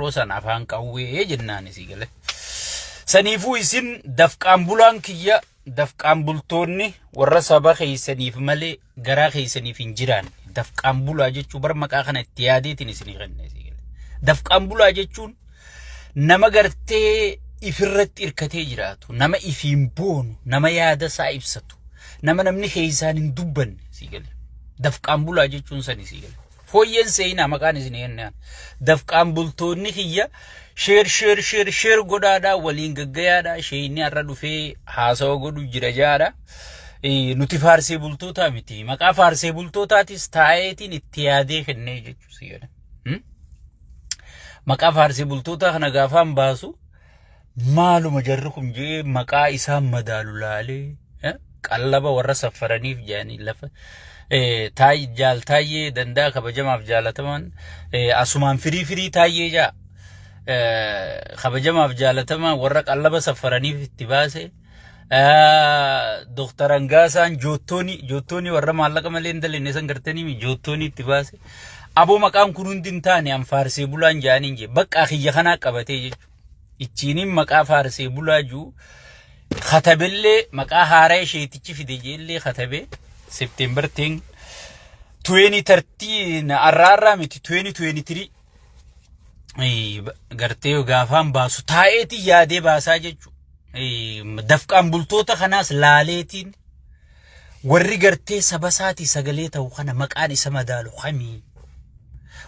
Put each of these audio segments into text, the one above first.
rosan afaan qawwee jennaan sigale saniifuu isin dafqaan bulaan kiyya dafqaan bultoonni warra saba keessaniif malee garaa keessaniif hin jiraan dafqaan bulaa jechuun bar maqaa kana itti yaadeetiin isinii kenne sigale dafqaan bulaa jechuun nama gartee ifirratti irkatee jiraatu nama ifiin boonu nama yaada isaa ibsatu nama namni keessaan hin dubbanne sigale dafqaan bulaa jechuun sani sigale fooyyeen seenaa maqaan isinii kennaan dafqaan bultoonni kiyya sheer godaadhaa waliin gaggayaadhaa sheeyni har'a dhufee haasawa godhu jira jaadha nuti faarsee bultootaa miti maqaa faarsee bultootaatis taa'eetiin itti yaadee kennee jechuu sigale maqaa faarsee bultootaa kana gaafaan baasu maaluma jarri kun jee maqaa isaa madaalu laalee qallaba warra safaraniif jaanii lafa taayee dandaa kabajamaaf jaalataman asumaan firii taayee jaa kabajamaaf jaalataman warra qallaba safaraniif itti baase Dr. Angaasaan joottooni warra maallaqa malee hin dalinne san gartanii joottooni itti baase aboo maqaan kun hundi hin taane an faarsee bulaan jaaniin jee baqqaa kiyya kanaa qabatee jechuudha ichiinin maqaa faarsee bulaa juu khatabellee maqaa haaraa isheetichi fide jeellee khatabe September 10 2013 arraarraa miti 2023 gartee gaafaan baasu taa'eetii yaadee baasaa jechuudha dafqaan bultoota kanaas laaleetiin warri gartee saba isaatii sagalee ta'u kana maqaan isa madaalu kamii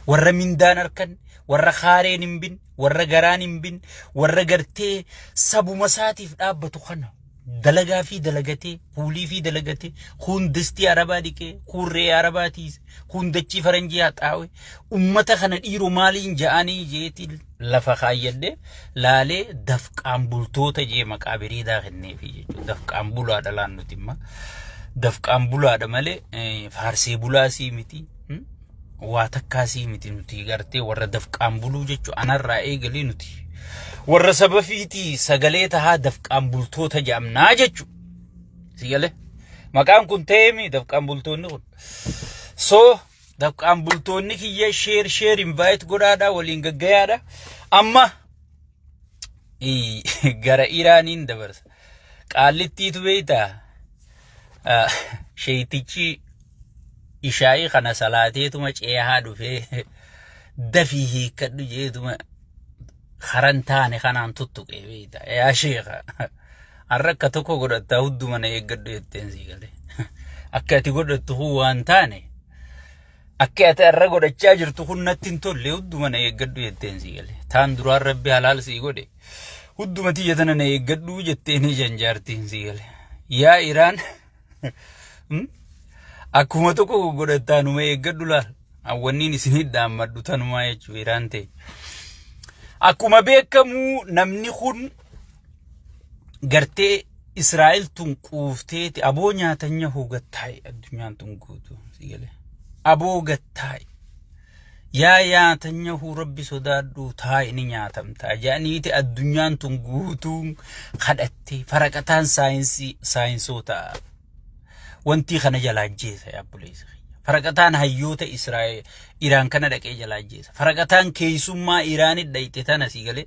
warra mindaan arkan warra khaareen hin bin warra garaan hin bin warra gartee sabuma isaatiif dhaabbatu kana dalagaa fi dalagatee kuulii fi dalagatee kun distii arabaa dhiqee kun ree arabaatiis kun dachii faranjii haxaawe ummata kana dhiiroo maaliin ja'anii jeetiin lafa kaayyadde laalee dafqaan bultoota jee maqaa biriidaa kenneefi jechuudha dafqaan bulaadha laan nuti imma dafqaan bulaadha malee faarsee bulaasii miti waa takkaasii miti nuti gartee warra dafqaan buluu jechuudha anarraa eegalee nuti warra sabafiitii sagalee tahaa dafqaan bultoota jaamnaa jechuudha sigale maqaan kun teemi dafqaan bultoonni kun so dafqaan bultoonni kiyya sheer invite godhaadhaa waliin gaggayaadha amma gara Iraaniin dabarsa qaallittiitu beeytaa sheeytichi ishaa'ii kana salaateetuma ceehaa dhufee dafii hiikkadhu jeetuma karantaane kanaan tuttuqee beeyta yaa sheekha har'a akka tokko godhatta hudduma na eeggadhu jetteen sigale akka ati godhattu kun waan taane akka ati har'a godhachaa jirtu kun natti hin tolle hudduma na eeggadhu jetteen sigale taan duraan rabbi halaal sii godhe hudduma tiyya tana na eeggadhu jetteeni janjaartiin sigale yaa Iraan akkuma tokko godhattaa numa eeggadhu laal awwanniin isinii dhaammadhu tanumaa jechuu Iraan ta'e akkuma beekamu namni kun gartee Israa'el tun quufteeti aboo nyaatanya hugattaay addunyaan tun guutu sigale aboo gattaay yaa nyaatanya hu rabbi sodaadhu taay ni nyaatamta jaaniiti addunyaan tun guutuun kadhatte faraqataan saayinsota wanti kana jalaajjeesa yaa buleessa faraqataan hayyoota Israa'el Iraan kana dhaqee jalaajjeesa faraqataan keessummaa Iraanit dhayte tana sigale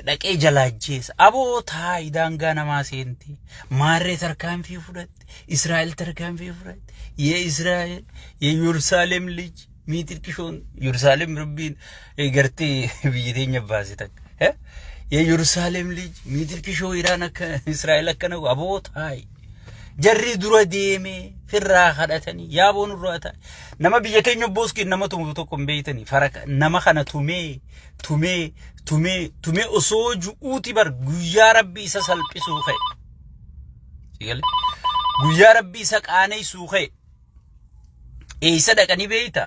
dhaqee jalaajjeesa aboo taay daangaa namaa seenti maarree tarkaanfii fudhatte Israa'el tarkaanfii fudhatte yee Israa'el yee Yerusaalem lij miitir kishoon Yerusaalem rabbiin gartee biyya teenya baase takka yee Yerusaalem lij miitir kishoo Iraan akka Israa'el akkana aboo taay jarri dura deeme firraa kadhatanii yaaboon urraata nama biyya keenya booski nama tumu tokko beeytanii faraka nama kana tumee osoo ju'uuti bar guyyaa rabbi isa salphisuu ka'e sigale guyyaa rabbi isa qaaneessuu ka'e eessa dhaqanii beeyta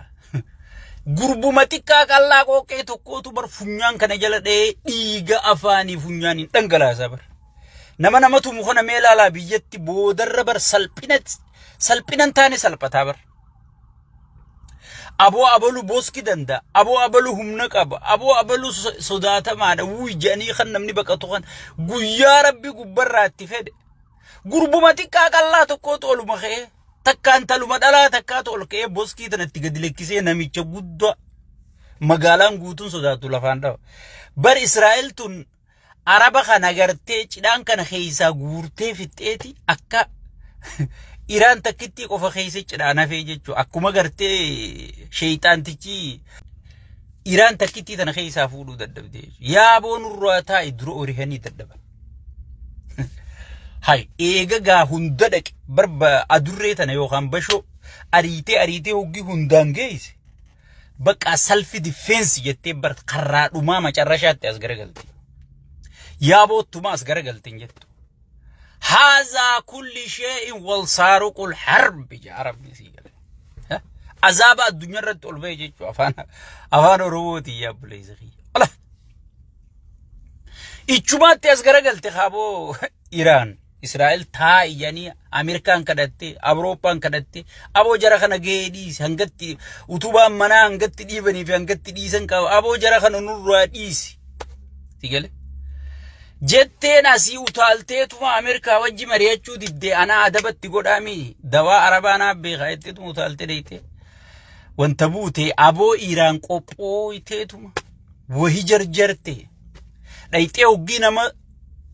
gurbuma xiqqaa qallaa qooqee tokkootu bar funyaan kana jala dhee dhiiga afaanii funyaaniin dhangalaasaa bar nama tumu kana meelaalaa biyyatti boodarra bar salphinan taane salphataa bar aboo abalu booski danda aboo abalu humna qaba aboo abalu sodaatamaadha wuy jedhanii kan namni baqatu kan guyyaa rabbi gubbarraatti fedhe gurbuma xiqqaa qallaa tokkootu oluma ka'ee takkaan taluma dhalaa takkaatu ol ka'ee booskii tanatti gadi lekkisee namicha guddaa magaalaan guutuun sodaatu lafaan dhawa bar Israa'el tun araba kana gartee cidhaan kana keeysaa guurtee fixxeeti akka Iraan takkitti qofa keeysa cidhaan hafee jechuu akkuma gartee sheeyxaantichi Iraan takkitti tana keeysaa fuudhuu dadhabde yaa boonurraa taa'e dura orihanii dadhaban hay eega gaa hunda dhaqe barba adurree tana yookaan bashoo ariitee hoggi hundaan geeyse bakka self defense jettee bar qarraa dhumaa macarrashaatti as garagalte yaa boottuma as garagalte jettu هذا كل شيء والصاروق الحرب يا ربي سيجل عذاب الدنيا رد البيج أفانا روتي يا بليزخي الله إيشوما تيسكرا قلت خابو إيران إسرائيل تا يعني أمريكان كدتي أوروبان كدتي أبو جرا خنا جيديس هنگتي وتوبا منا هنگتي دي بني في هنگتي دي سنكاو أبو جرا خنا نور رئيس سيجل جتين أسي وطالتيتما أمريكا وجي مريچو دي أنا أدبت تقودامي دواء عربانا بغايتتما وطالتي ديتي وانتبوتي أبو إيران قوبو يتيتما وهي جرجرتي ديتي وقينا ما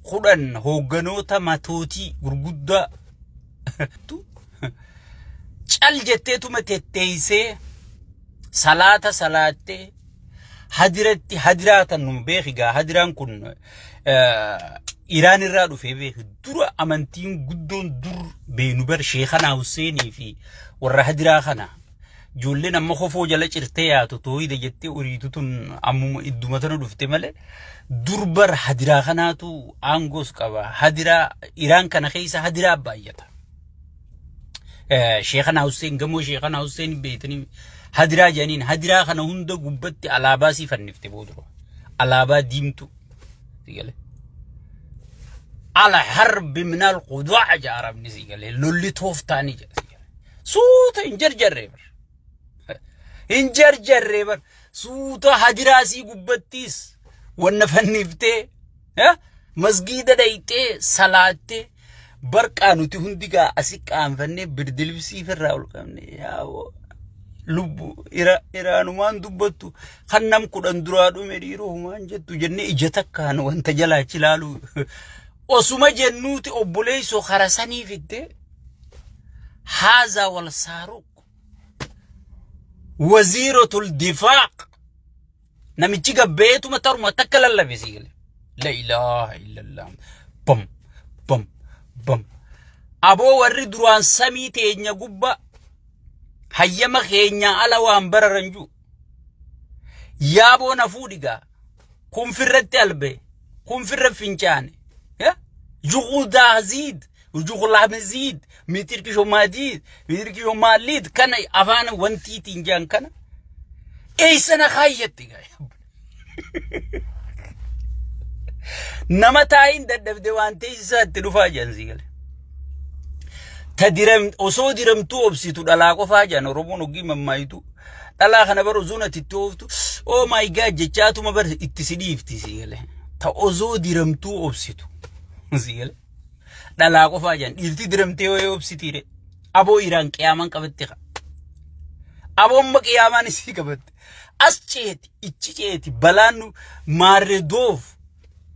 خودن هوغنوتا ماتوتي غرغودا چل جتيتما تتيسي صلاة هدراتا نمبيخيغا هدران كن إيران الرادو في بيه دور أمانتين قدون دور بينوبر شيخنا حسيني في ورهدرا خنا جولنا مخوفو جلچ ارتياتو توي دي جتي أريدو تن أمو إدومتنا دفته ملي دور بر هدرا خنا تو آنگوس كوا هدرا إيران كان خيسا هدرا بايتا شيخنا حسين گمو شيخنا حسين بيتني هدرا جانين هدرا خنا هندو قبت علاباسي فنفته بودرو علابا ديمتو على حرب من القضاء جارب نسيقال لولي توفتاني جاسيقال سوتا انجر جريبر سوتا حجراسي قبتيس ونفنفتي مسجد دايتي صلاتي بركانو تهندقا اسيق آنفني بردلبسي في الراول قامني ياو لبو إيران وان دبتو خنم كودن درادو مريرو مان جتو جنة إجتك كان وانت جلا چلالو وسما جنوتي أبوليسو خرساني فيدي هذا والصاروخ وزيرة الدفاع نمتيجا بيتو متر متكل الله بيسيقل لا إله إلا الله بم بم بم أبو وري دروان سميتي إنيا قبا hayyama keenya ala waan bararanju yaabo na fudiga kun firratti albe kun firra finchane ya juguda azid وجغلا مزيد ميتركي شو ماديد ميتركي شو ماليد كان أفانا وانتي تنجان كان أي سنة خايتي نما تاين دب وانتي سات رفاجان زيغل تدرم أصو درم توبسي تو دلاقو فاجان روبون وقي ممايتو دلاقا نبرو زونة تتوفتو أو ماي جاد جاتو مبر اتسديف تسيغل تا أصو درم توبسي تو زيغل دلاقو فاجان إلتي درم توبسي تيري أبو إيران قيامان قبتخا أبو أم قيامان سي قبت أسچيتي إچيتي بلانو ماردوف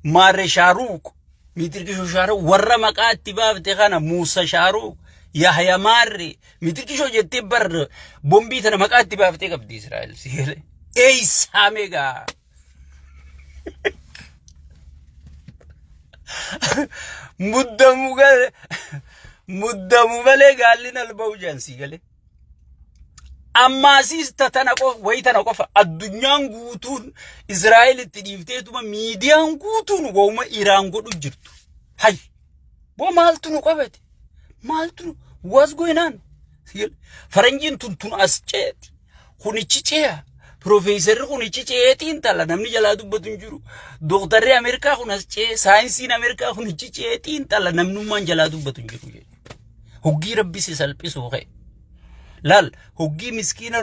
مار شاروق ميتركي شاروق ورا مقات تباب تخانا موسى شاروق يحيى ماري ميتركي شو جتي بر بومبي تنا مقات تباب تقب دي إسرائيل سيلي اي ساميغا مدمو غالي قال لنا البوجان سيلي أما سيستا تناقف ويتناقف الدنيا غوتون إسرائيل تديفتيتما ميديا غوتون وما إيران غوتو جرتو هاي بو مالتو نقفت مالتو what's going on فرنجين تنتون أسجد خوني تشيها بروفيسور خوني تشيتين تلا نمني جلادو بتنجرو دكتور أمريكا خون أسجد ساينسين أمريكا خوني تشيتين تلا نمنو مان جلادو بتنجرو هوجي ربي سيسالبي سوغي لال هوجي مسكينة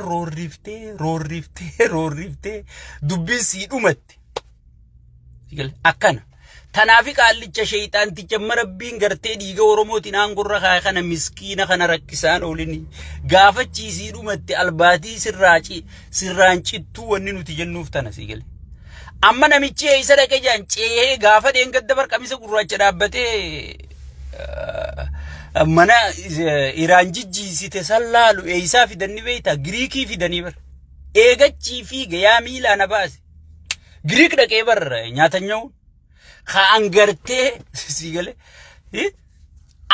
روريفتي دبين سيد أمت أكنا Tanaafi qaallicha shayxaanticha marabbiin gartee dhiiga Oromootiin aangorra kaa kana miskiina kana rakkisaan oolini gaafachiisii dhumatti albaatii sirraan cittuu wanni nuti jennuuf tana sii gale. Amma namichi eessa dhaqee jaan ceehee gaafa dheengadda barqamisa gurraacha dhaabbatee mana Iraan jijjiisite sallaalu eessaa fidanni beeyta Giriikii fidanii bar eegachii fi gayaa miilaan baase Giriik dhaqee bar nyaata nyaa'uun ka angartee sii gale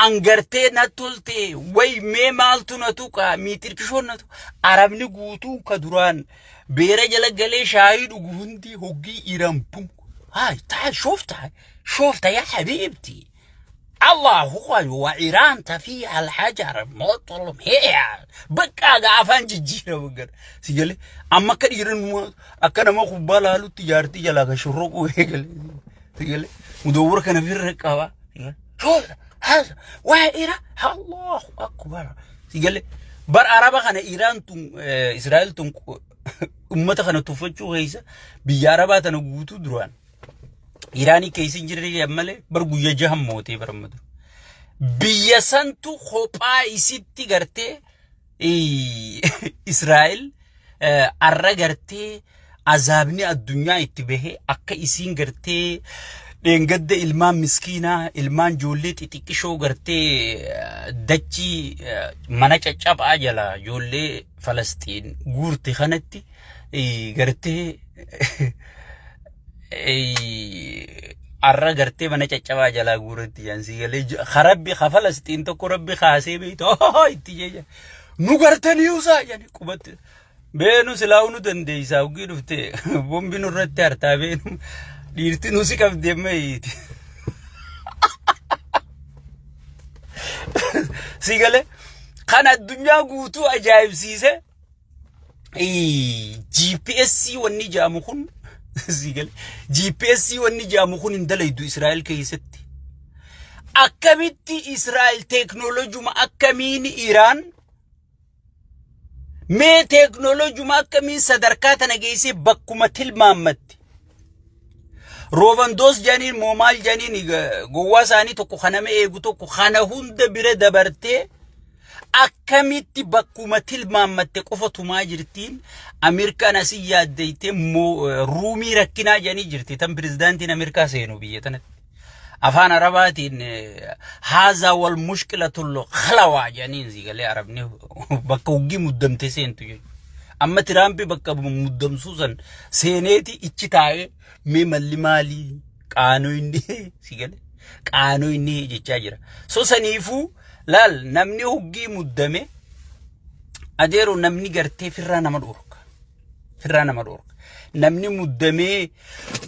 angartee na tolte way mee maaltu na tuqa miitirkishoon na tu arabni guutuu ka duraan beera jala galee shaayii dhugu hundi hoggii Iraan bum هاي تعال شوفتها يا حبيبتي الله هو وإيران تفيها الحجر مطلب هي بقى قافان جيجينا بقر سيقلي أما كان إيران أكنا ما خبالا له تجارتي جلاك شروق وهيقلي سيقلي مدور كان في الركابة شوف هذا وإيران الله أكبر سيقلي بر عربا كان إيران تم إسرائيل تم أمتا كان تفجو غيسا بياربا تنقوتو دروان إيراني كيسين جري يمالي برغو يجهم موتي برمدو بيسانتو خوبا إسيتي غرتي إسرائيل أرى غرتي عذابني الدنيا اتبهي أكا إسين غرتي لنقد إلمان مسكينة إلمان جولي تتكشو غرتي دجي مناچ اچاب آجالا جولي فلسطين غورتي خانتي غرتي arra gartee mana caccabaa jalaa guuratti jansi galee kharabbi khafalstiin tokko rabbi khaasee beeyto itti jeja nu gartanii usaa yani qubatti beenu silaawnu dandeeysaa ugi dhufte bombi nurratti hartaa beenu dhiirti nusi qabdee meeyiti sigale kan addunyaa guutuu ajaa'ibsiise GPS wanni jaamu kun سيقل GPS واني جاموخون اندليدو إسرائيل كيستي أكميتي إسرائيل تكنولوجي ما أكمين إيران مي تكنولوجي ما أكمين صدركاتنا جيسي بكومة المامتي روفان دوس جانين مومال جانين قواساني توكو خانامي ايغو توكو خانهون دبير دبرتي أكميتي بكومة المامتي قفتو ما جرتين أمريكا نسيا ديتي رومي ركنا جاني جرتي تم بريزدانتين أمريكا سينو بيتنا أفان عرباتين هذا والمشكلة اللو خلوا جانين زي قال لي عربني بكوجي مدمتي سينتو أما ترامبي بكا مدم سوسن سينيتي إتشتاي مي مالي قانو إني سيقال قانو إني جيجاجرا سوسنيفو لال نمني هجي مدمي أديرو نمني قرتي فرانا مدورك نمني مدمي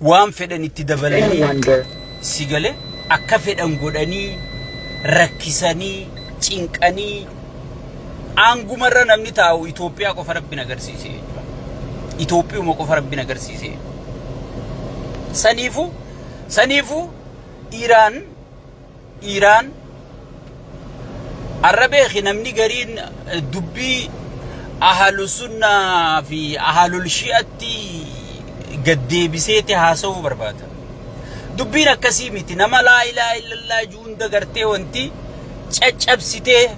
وام فدن اتدبلني سيقالي أكا فدن قدني ركساني چنقاني آنگو مرة نمني تاو إثيوبيا کو فربنا گرسيسي إثيوبيا مو کو فربنا گرسيسي سنيفو إيران الربيخ نمني قرين دبي أهل السنة في أهل الشيعة قد بسيتي هاسو برباتا دبينا كسيمتي نما لا إله إلا الله جون دقرتي وانتي چچب سيتي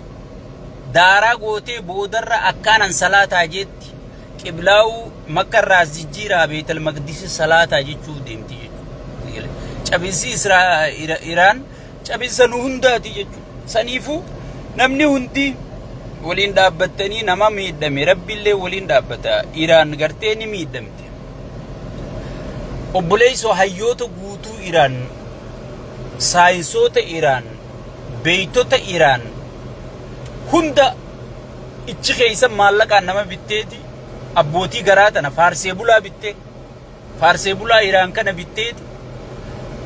دارا قوتي بودر أكانا صلاة جيتي قبلاو مكة راز جيرا بيت المقدس صلاة جيتشو ديمتي چبسي إيران چبسي نهنداتي جيتشو سنيفو نمني هندي ولين دابتني نما ميدمي ربي اللي ولين دابتا إيران قرتيني ميدمتي وبليسو حيوتو قوتو إيران ساينسوتا إيران بيتوتا إيران هندا اتشخيسا مالكا نما بيتيتي أبوتي قراتنا فارسيبولا بيتي فارسيبولا إيران كان بيتيتي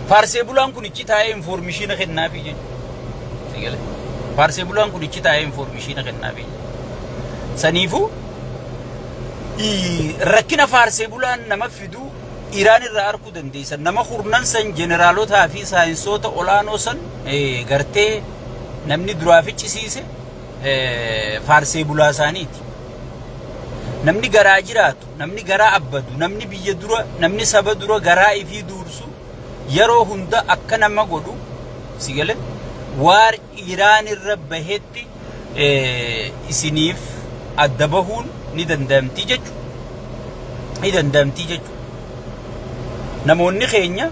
فارسيبولا نكون اتشتايا انفورميشين خدنا في جي سيقال فارسيبولا نكون اتشتايا انفورميشين خدنا في سنيفو ركنا فارسيبولا نما فيدو إيران الرأركو دنديسا نما خورنان سن جنرالوتا في ساينسوتا أولانو سن غرتي نمني درافي چسيسي فارسيبولا سانيتي نمني غرا جراتو نمني غرا أبدو نمني بيجا درا نمني سبا درا غرا إفي دورسو yeroo hunda akka nama godhu sigale waar Iraan irra bahetti isiniif adda bahuun ni danda'amti jechuudha. Ni danda'amti jechuudha. Namoonni keenya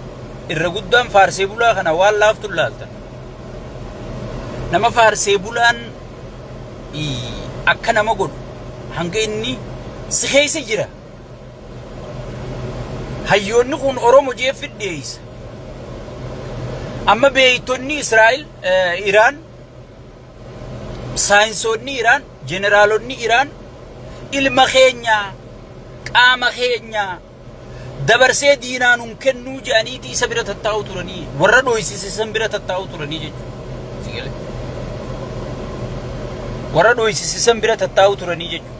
irra guddaan faarsee bulaa kana waan laaftu laaltan. Nama faarsee bulaan akka nama godhu hanga inni si keessa jira. Hayyoonni kun Oromoo jeeffit dhiyeessa. Amma beeytonni Israa'el Iraan saayinsoonni Iraan jeneraalonni Iraan ilma keenya qaama keenya dabarsee diinaanuun kennuu jedhaniiti isa bira tattaa'u turanii warra dhoysisisan bira tattaa'u turanii jechuudha. Warra dhoysisisan bira tattaa'u turanii jechuudha.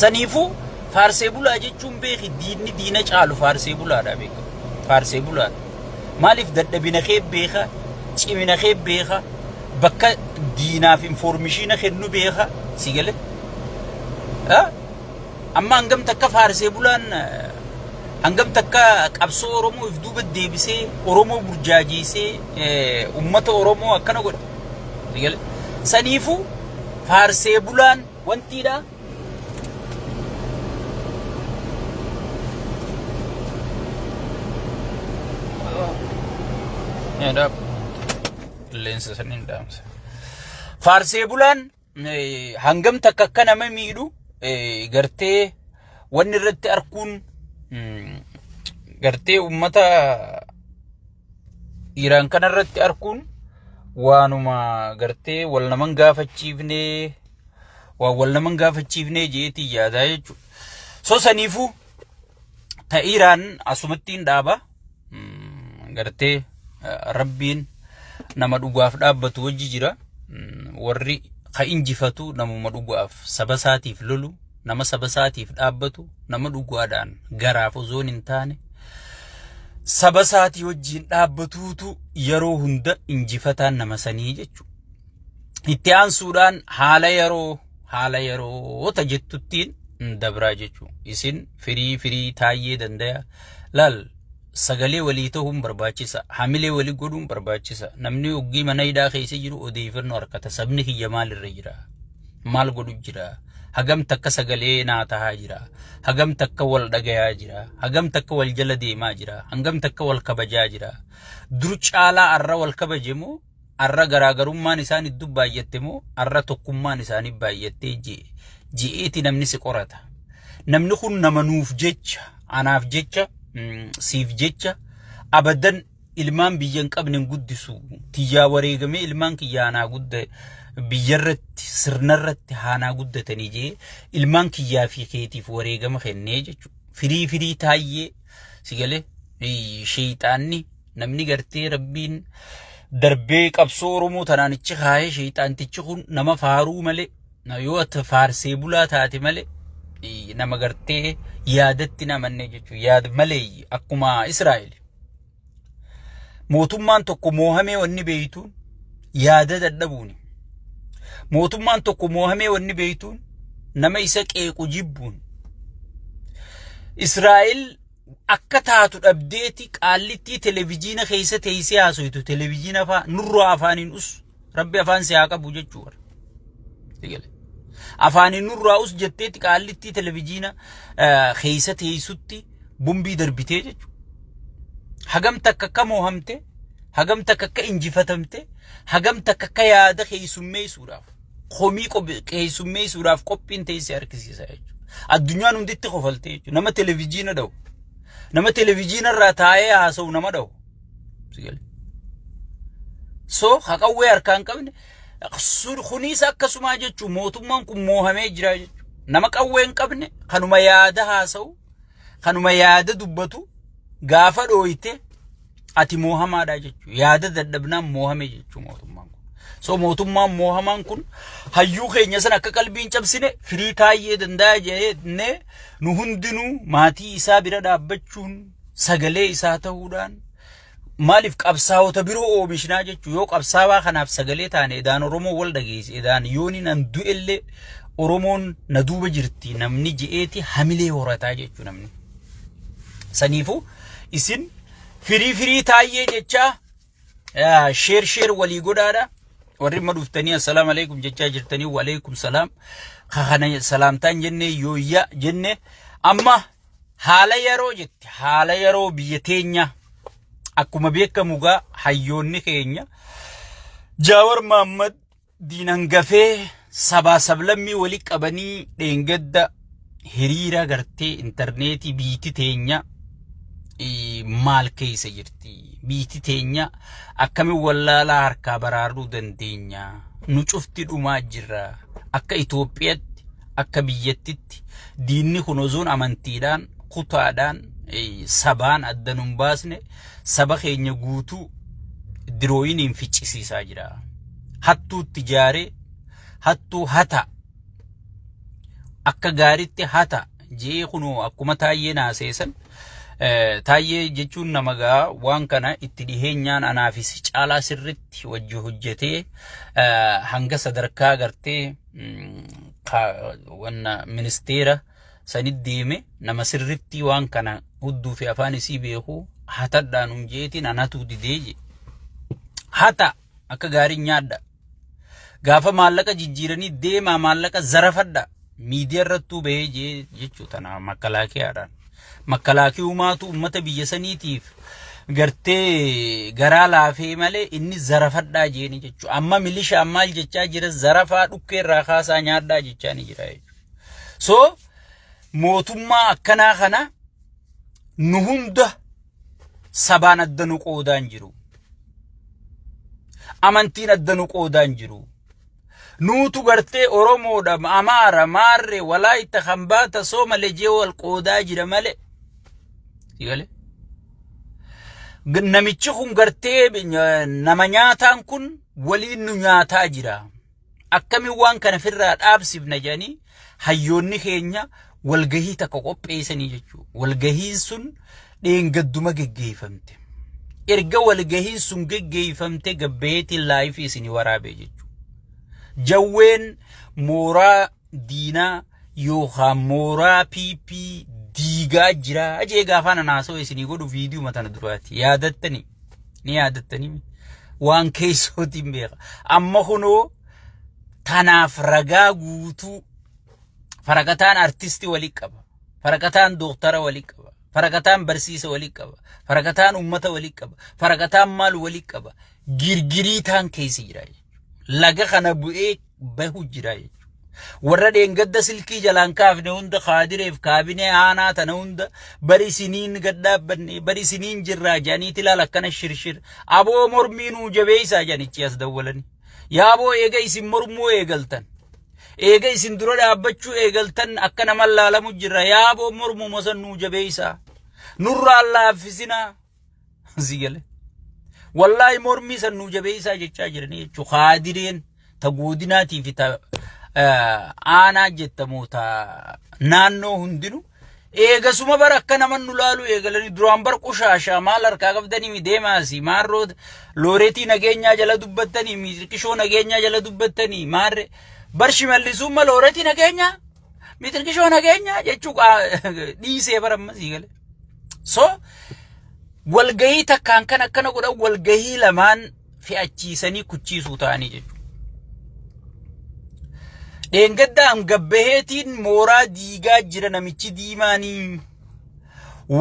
Saniifuu faarsee bulaa jechuun beeki diinni diina caalu faarsee bulaadha beeka. Faarsee bulaadha. Maaliif dadhabina kee beeka, cimina kee beeka, bakka diinaaf informeeshina kennu beeka si gale. Amma hangam takka faarsee bulaan hangam takka qabsoo Oromoo if duuba deebisee Oromoo burjaajiisee ummata Oromoo akkana godhe si gale. Saniifuu faarsee bulaan wantiidha. Lensa sanin damsa. Faarsee bulaan hangam takka akka nama miidhu gartee wanni irratti arkuun gartee ummata Iraan kana irratti arkuun waanuma gartee wal naman gaafachiifnee jeetii yaadaa jechuudha. So saniifuu ta Iraan asumattiin dhaaba gartee Rabbiin nama dhugaaf dhaabbatu wajji jira. Warri ka injifatu namuma dhugaaf saba isaatiif lolu, nama saba isaatiif dhaabbatu, nama dhugaadhaan garaaf osoo hin taane saba isaatii wajjiin dhaabbatuutu yeroo hunda injifataan nama sanii jechuudha. Itti aansuudhaan haala yeroo tajettuttiin dabraa jechuudha. Isin firii taayee dandaya laal sagalee walii ta'uun barbaachisa. Hamilee walii godhuun barbaachisa. Namni oggii mana hidhaa keessa jiru odeeffannoo harkata. Sabni kiyya maalirra jira? Maal godhu jira? Hagam takka sagalee naa tahaa jira? Hagam takka wal dhagayaa jira? Hagam takka wal jala deemaa jira? Hagam takka wal kabajaa jira? Dur caalaa arra wal kabaje moo? Arra garaagarummaan isaan iddoo baay'atte moo? Arra tokkummaan isaanii baay'attee je'eeti namni si qorata. Namni kun nama nuuf jecha, anaaf jecha, siif jecha abadan ilmaan biyyan qabnen guddisu tiyyaa wareegamee ilmaan kiyya anaa gudda biyyarratti sirnarratti haanaa guddatanii jee ilmaan kiyyaa fi keetiif wareegama kennee jechuudha. Firii taayee si galee sheeyxaanni namni gartee Rabbiin darbee qabsoo Oromoo tanaanichi kaayee sheeyxaantichi kun nama faaruu malee yoo ati faarsee bulaa taate malee nama gartee yaadatti namanne jechuudha. Yaad malee akkuma Israa'el mootummaan tokko moohamee wanni beeytuun yaada dadhabuuni. Mootummaan tokko moohamee wanni beeytuun nama isa qeequ jibbuun. Israa'el akka taatu dhabdeeti qaallittii televiziina keessa teessee haasoytu televiziina nurraa afaaniin Rabbi afaan si haa qabu jechuudha. Afaanin nurraa jetteeti qaallittii televiziina keessa teessutti bombii darbitee jechuudha. Hagam takka akka moohamte, hagam takka akka injifatamte, hagam takka akka yaada keessummeessuudhaaf, komii keessummeessuudhaaf qophiin teessee harkisiisa jechuudha. Addunyaan hunditti kofaltee jechuudha. Nama televiziina dha'u, nama televiziina irraa taa'ee haasa'u nama dha'u. So haqawwee harkaan qabne. Kunis akkasuma jechuun mootummaan kun moohamee jira jechuudha. Nama qawwee hin qabne kanuma yaada haasa'u, kanuma yaada dubbatu gaafa dhooyte ati moohamaadha jechuudha. Yaada dadhabnaan moohame jechuudha mootummaan kun. So mootummaan moohamaan kun hayyuu keenya san akka qalbiin cabsine firii taayee danda'a jennee nu hundinuu maatii isaa bira dhaabbachuun sagalee isaa ta'uudhaan maaliif qabsaa'ota biroo oomishnaa jechuudha. Yoo qabsaawaa kanaaf sagalee taane edaan Oromoo wal dhageesse edaan yooni nan du'ellee Oromoon na duuba jirti namni je'eeti hamilee horataa jechuudha namni. Saniifuu isin firii taayee jecha sheer walii godhaadha. Warri maduftanii assalamu alaikum jecha jirtanii wa alaikum salam. Kana salaamtaan jenne yooyya jenne amma haala yeroo jetti haala yeroo biyya teenya akkuma beekamu gaa hayyoonni keenya Jaawar Mohammad diinan gafee sabaa sablammii wali qabanii dheengadda hiriira gartee intarneetii biiti teenya maal keessa jirti biiti teenya akkami wallaalaa harkaa baraaruu dandeenya nu cufti dhumaa jirra akka Itoophiyaatti akka biyyattitti diinni kun ozoon amantiidhaan kutaadhaan sabaan addanun baasne saba keenya guutuu dirooyiniin ficcisiisaa jira hattuutti jaaree hattuu hata akka gaaritti hata jee kunoo akkuma taayyee naaseessan taayyee jechuun namagaa waan kana itti dhiheenyaan anaafis caalaa sirritti wajji hojjetee hanga sadarkaa gartee wanna ministeera sanit deeme nama sirritti waan kana hudduu fi afaan isii beeku hatadhaan unjeetiin anatu dideeje hata akka gaarii nyaadha gaafa maallaqa jijjiiranii deemaa maallaqa zarafadha miidiyaa irrattuu bahee jechuu tana makkalaakii umaatu ummata biyya saniitiif gartee garaa laafee malee inni zarafadhaa jeeni jechuu amma milishaa maal jechaa jira zarafaa dhukkeerraa kaasaa nyaadhaa jechaa ni jira jechuu so mootummaa akkanaa kana nu hunda sabaan addanu qoodaan jiru amantiin addanu qoodaan jiru nuutu gartee Oromoodha Amaara Maarree Walaayita Khambaata Soomale jee wal qoodaa jira male sigale namichi kun gartee nama nyaataan kun waliin nu nyaataa jira akkami waan kana firraa dhaabsifna jedhanii hayyoonni keenya walgahii takka qopheessanii jechuu walgahiin sun dheengadduma geggeeffamte erga walgahiin sun geggeeffamte gabbeetiin laayifii isinii waraabee jechuu jawween mooraa diinaa yookaan mooraa PP diigaa jira ajee gaafana naasoo isinii godhu viidiyoo matana duraati yaadattanii ni yaadattanii waan keessootiin beeka amma kunoo tanaaf ragaa guutuu faraqataan artisti wali qaba faraqataan dooktara wali qaba faraqataan barsiisa wali qaba faraqataan ummata wali qaba faraqataan maal wali qaba girgirii taan keessa jira laga kana bu'ee bahu jira warra dheengadda silkii jalaan kaafne hunda qaadireef kaabinee aanaa tana hunda bari siniin gaddaabbanne bari siniin jirraa jaaniiti laal akkana shirshir aboo mormiinuu jabeeysaa jaanichi as dawwalani yaaboo eega isin mormuu eegaltan eega isin dura dhaabbachuu eegaltan akka nama laalamu jirra yaaboo mormuu mosannuu jabeeysaa nurraa laaffisinaa zigale wallahi mormi sannuu jabeeysaa jechaa jiranii jechuu qaadireen ta guudinaatii fi ta aanaa jettamu ta naannoo hundinu eegasuma bar akka naman nu laalu eegalanii duraan bar qushaashaa maal harkaa qabdanii mi deemaasi maarroo looreetii nageenyaa jala dubbattanii mitirkishoo nageenyaa jala dubbattanii maarre bar shimallisumma looreetii nageenyaa mitirkishoo nageenyaa jechuu dhiisee bar ammasii gale so walgahii takkaan kan akkana godhan walgahii lamaan fe'achiisanii kuchiisuu ta'anii jechuudha. Dheengaddaan gabbaheetiin mooraa diigaa jira namichi diimaanii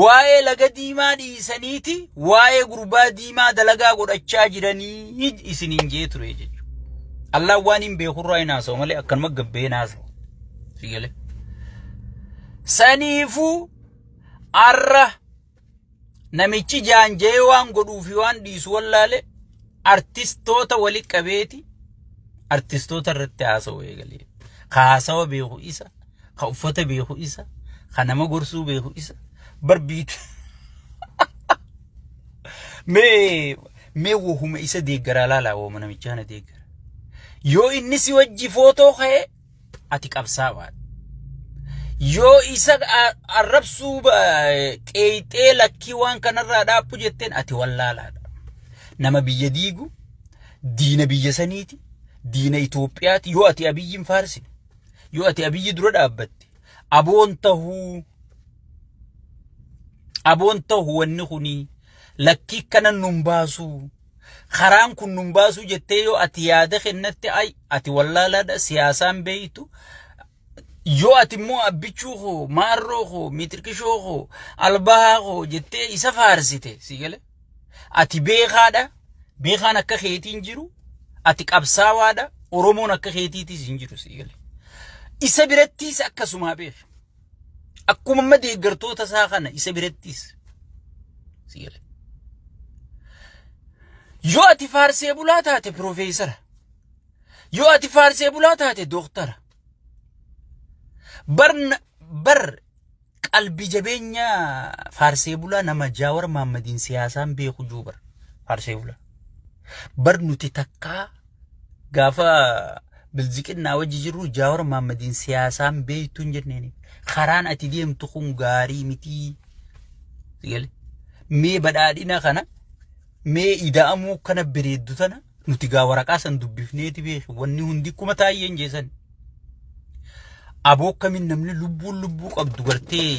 waa'ee laga diimaa dhiisaniiti waa'ee gurbaa diimaa dalagaa godhachaa jiranii isiniin jee ture jechuudha. Allah waan hin beekurraa hin haasa'u malee akkanuma gabbahee haasa'u. Sigale. Saniifuu arra namichi jaanjee waan godhuufi waan dhiisu wallaale artistoota wali qabeeti artistoota irratti haasa'u eegalee. Haasawa beeku isa ka uffata beeku isa ka nama gorsuu beeku isa barbiitu mee wohuma isa deeggara laala wooma namichaana deeggara yoo inni si wajji footoo ka'e ati qabsaa'aadha yoo isa arrabsuu qeeyxee lakkii waan kanarraa dhaabbu jetteen ati wallaalaadha nama biyya diigu diina biyya saniiti diina Itoophiyaati yoo ati abiyyin faarsine yoo ati abiyyi dura dhaabbatte aboon tahuu wanni kuni lakkii kana nun baasu karaan kun nun baasu jettee yoo ati yaada kennatti ay ati wallaalaadha siyaasaan beeytu yoo ati immoo abbichuu koo maarroo koo mitirkishoo koo albahaa koo jettee isa faarsite sigale ati beekaadha beekaan akka keetiin jiru ati qabsaawaadha oromoon akka keetiitis hin jiru sigale isa birattis akkasuma beek akkuma madeeggartoota isaa kana isa birattis sigale yoo ati faarsee bulaa taate profeesara yoo ati faarsee bulaa taate dooktara bar qalbi jabeenya faarsee bulaa nama Jaawar Mahammadiin siyaasaan beeku juubar faarsee bulaa bar nuti takkaa gaafa bilziqinaa wajji jiru Jaawar Mahammadiin siyaasaan beeytuun jenneeni karaan ati deemtu kun gaarii miti sigale mee badhaadhina kana mee ida'amuu kana bireeddu tana nuti gaa waraqaa san dubbifneeti beeku wanni hundi kuma taayyeen jeesan aboo kamin namni lubbuu qabdu gartee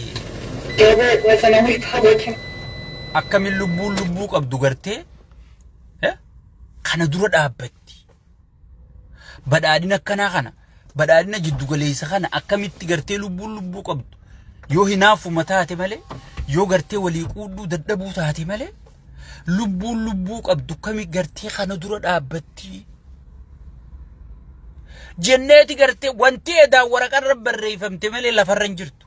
akkamin lubbuu qabdu gartee kana dura dhaabbatti badhaadhina akkanaa kana badhaadhina jiddu galeessa kana akkamitti gartee lubbuu qabdu yoo hinaafuma taate malee yoo gartee walii quudhuu dadhabuu taate malee lubbuu qabdu kami gartee kana dura dhaabbatti jenneeti gartee wanti edaa waraqarra barreeffamte malee lafarran jirtu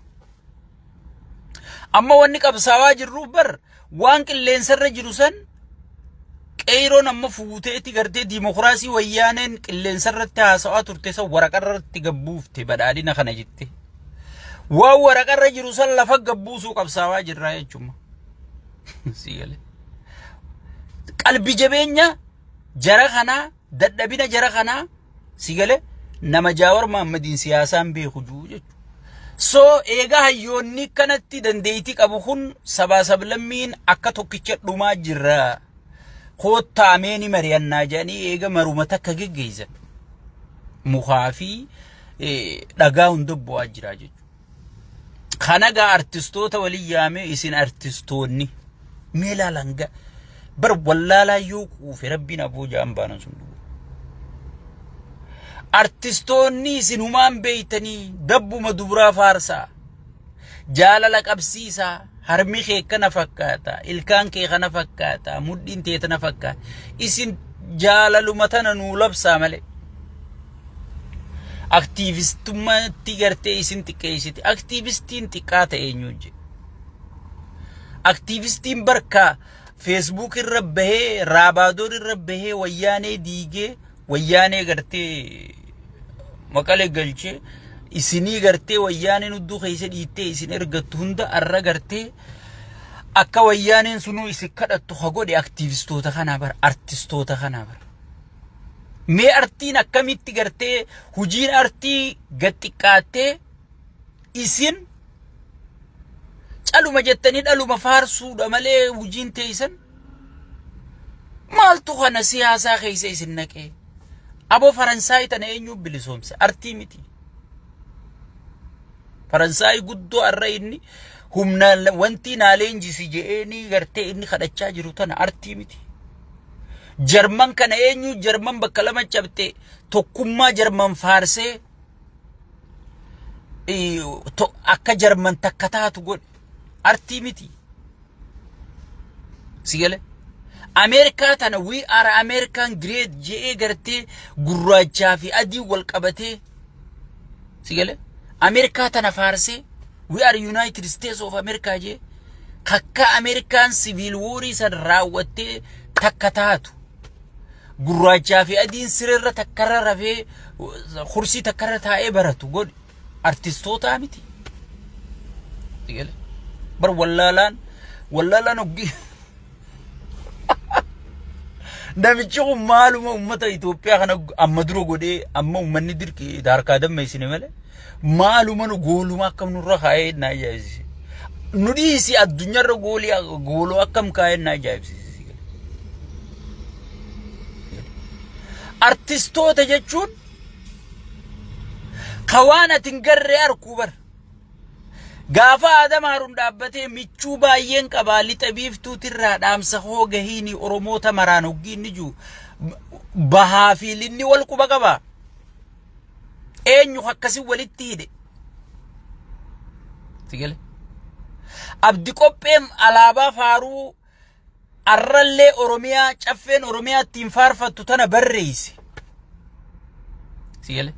amma wanni qabsaawaa jirruuf bar waan qilleensarra jiru san qeeroon amma fuuteeti gartee dimokiraasii wayyaaneen qilleensarratti haasawaa turte san waraqarratti gabbuufte badhaadhina kana jette waan waraqarra jiru san lafa gabbuusuu qabsaawaa jirraa jechuudha sigale qalbi jabeenya jara kana dadhabina jara kana sigale nama Jaawar Mahammadiin siyaasaan beeku jechuudha so eega hayyoonni kanatti dandeeyti qabu kun sabaa sablammiin akka tokkicha dhumaa jirra koottaa ameeni mariyannaa jedhanii eega maruma takka geggeessan mukaa fi dhagaa hunda bu'aa jira jechuudha kana gaa artistoota walii yaamee isin artistoonni mee laalanga bar wallaalaa yoo quufe rabbiin aboo ja'an baanan sun artistoonni isin humaan beeytanii dabbuma dubraa faarsaa jaalala qabsiisaa harmi kee kana fakkaata ilkaan kee kana fakkaata mudhiin tee tana fakkaata isin jaalaluma tana nuu labsaa malee aktiivistummaatti gartee isin xiqqeessiti aktiivistiin xiqqaa ta'e eenyuun jedhe aktiivistiin barkaa Facebook irra bahee raabaadoor irra bahee wayyaanee diigee wayyaanee gartee maqalee galchee isinii gartee wayyaaneen hudduu keessa dhiittee isin ergattu hunda arra gartee akka wayyaaneen sunuu isin kadhattu hagodhe aktiivistoota kanaa bara artistoota kanaa bara mee artiin akkamitti gartee hujiin artii gaxiqqaattee isin caluma jettanii dhaluma faarsuudha malee hujiin teessan maaltu kana siyaasaa keessa isin naqee abo Faransaay tana eenyu bilisoomse artii miti Faransaay guddoo arra inni humna wanti naaleenjisi je'eeni gartee inni kadhachaa jiru tana artii miti Jarman kana eenyu Jarman bakka lama cabte tokkummaa Jarman faarsee akka Jarman takka taatu godhe artii miti sigale America tana we are American great je'ee gartee gurraachaa fi adii wal qabatee sigale America tana faarsee we are United States of America je kakka American civil war san raawwattee takka taatu gurraachaa fi adiin sirra takkarra rafee kursi takkarra taa'ee baratu god artistoota miti sigale bar wallaalaan oggi namichi kun maaluma ummata Itoophiyaa kana amma dura godhee amma ummanni dirqii daarkaa dammeessine malee maaluma nu gooluma akkam nurra kaa'ee na ajaa'ibsiise nu dhiisi addunyaarra gooloo akkam kaa'ee na ajaa'ibsiise artistoota jechuun kawaan atin garree arkuu bar Gaafa Adam Haruun dhaabbatee michuu baay'een qabaa lixa biiftuutirraa dhaamsa hoo gahiini Oromoota maraan hoggiinni jiru bahaa fi linni wal quba qaba. Eenyu akkasii walitti hidhe. Sigale. Abdi Qopheem alaabaa faaruu arrallee Oromiyaa caffeen Oromiyaa ittiin faarfattu tana barreesse. Sigale.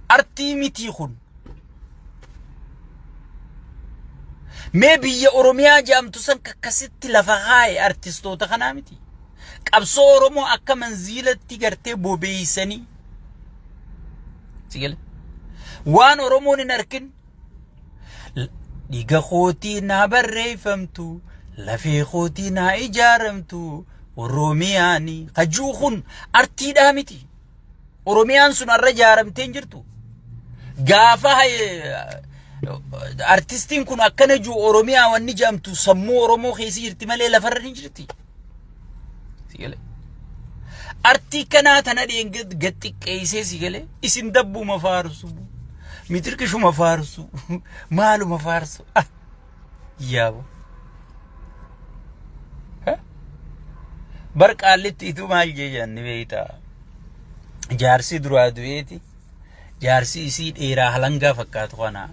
Artii mitii kun. Mee biyya Oromiyaa jaamtu san kakkasitti lafa haa'e artistoota kanaa miti. Qabsoo Oromoo akka manziilatti gartee bobeeysanii. Sigale. Waan Oromoon hin arkin dhiiga kootii naa barreeffamtu lafee kootii naa ijaaramtu Oromiyaani hajuu kun artiidhaa miti. Oromiyaan sun arra ijaaramteen jirtu. Gaafa artistiin kun akkana jiru Oromiyaa wanni jaamtu sammuu Oromoo keessa jirti malee lafarra hin jirti. Sigale. Artii kanaa tana dheengat gaxiqqeessee sigale isin dabbuma faarsu. Mitirkishuma faarsu. Maaluma faarsu. Yaabo. Barqaallitti itu maal jeejanni beeyta. Jaarsi duraa du'eeti. Jaarsi isii dheeraa halangaa fakkaatu kana.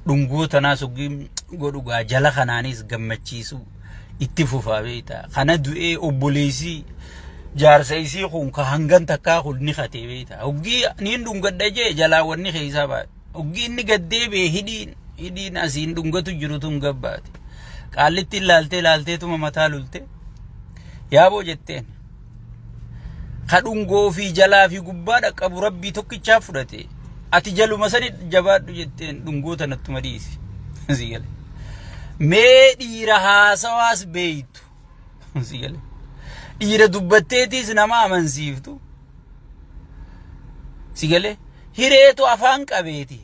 Dhungoo tanaa suggiin godhugaa jala kanaanis gammachiisu itti fufaa beeyta. Kana du'ee obboleesii jaarsa isii kun ka hangan takkaa kun ni khatee beeyta. Hoggii niin dhungadha jee jalaa wanni keessaa baate. Hoggii inni gaddee bee hidhiin asiin dhungatu jiru tun gabbaate. Qaallitti ilaalteetuma mataa lulte. Yaaboo jetteen. Ka dhungoo fi jalaa fi gubbaa dhaqqabu rabbii tokkichaa fudhate. Ati jaluma sani jabaadhu jetteen dhungoota nattuma dhiisi. Sigale. Mee dhiira haasawaas beeytu. Sigale. Dhiira dubbatteetiis nama amansiiftu. Sigale. Hireetu afaan qabeeti.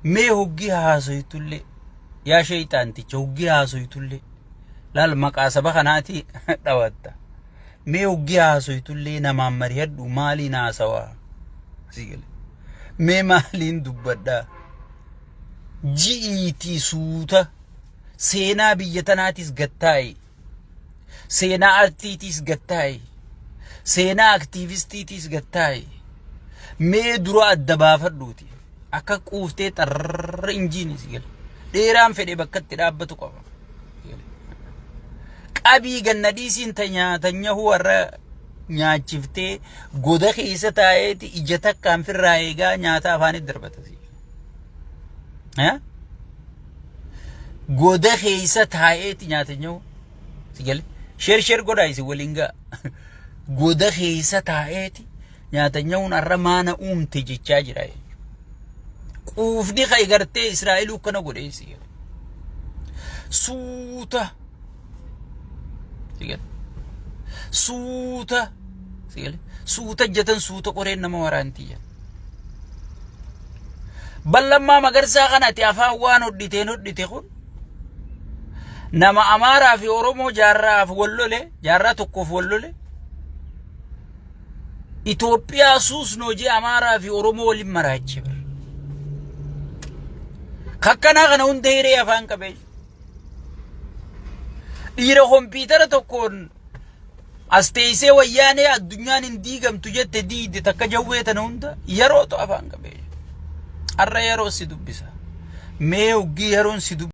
Mee hoggii haasoytullee. Yaa sheeyxaanticha hoggii haasoytullee. Laal maqaa saba kanaati dhawatta. Mee hoggii haasoytullee namaan marihadhu maaliin haasawaa. Sigale. Mee maaliin dubbadhaa. Ji'iitii suuta seenaa biyya tanaatis gattaa'i. Seenaa artiitiis gattaa'i. Seenaa aktiivistiitiis gattaa'i. Mee dura adda baafadhuuti. Akka quuftee xarra injiini sigale. Dheeraan fedhe bakkatti dhaabbatu qaba. Qabii gannadiisiin tanyahu warra nyaachiftee goda keessa taa'eeti ija takkaan firraa eegaa nyaata afaanitti darbata. Goda keessa taa'eeti nyaata nyahu sigale. Sheer godhaa isi waliin gaa. Goda keessa taa'eeti nyaata nyahuun arra maana uumte jechaa jira. Quufni kay gartee Israa'eluu kana godhee sigale. Suuta. Sigale. Suuta. Sigale. Suuta jatan suuta qoreen nama waraantiya. Ballammaa Magarsaa kanatti afaan waan hodhite kun. Nama Amaaraa fi Oromoo jaarraaf wallole, jaarraa tokkoof wallole. Itoophiyaa suusnoo jee Amaaraa fi Oromoo waliin maraache bar. Kakkanaa kana hunda hiree afaan qabee. Dhiira kompiitara tokkoon as teessee wayyaanee addunyaan hin diigamtu jette diide takka jawwee tana hunda yerootu afaan qabee. Arra yeroo si dubbisa. Mee hoggii yeroon si dubbisa.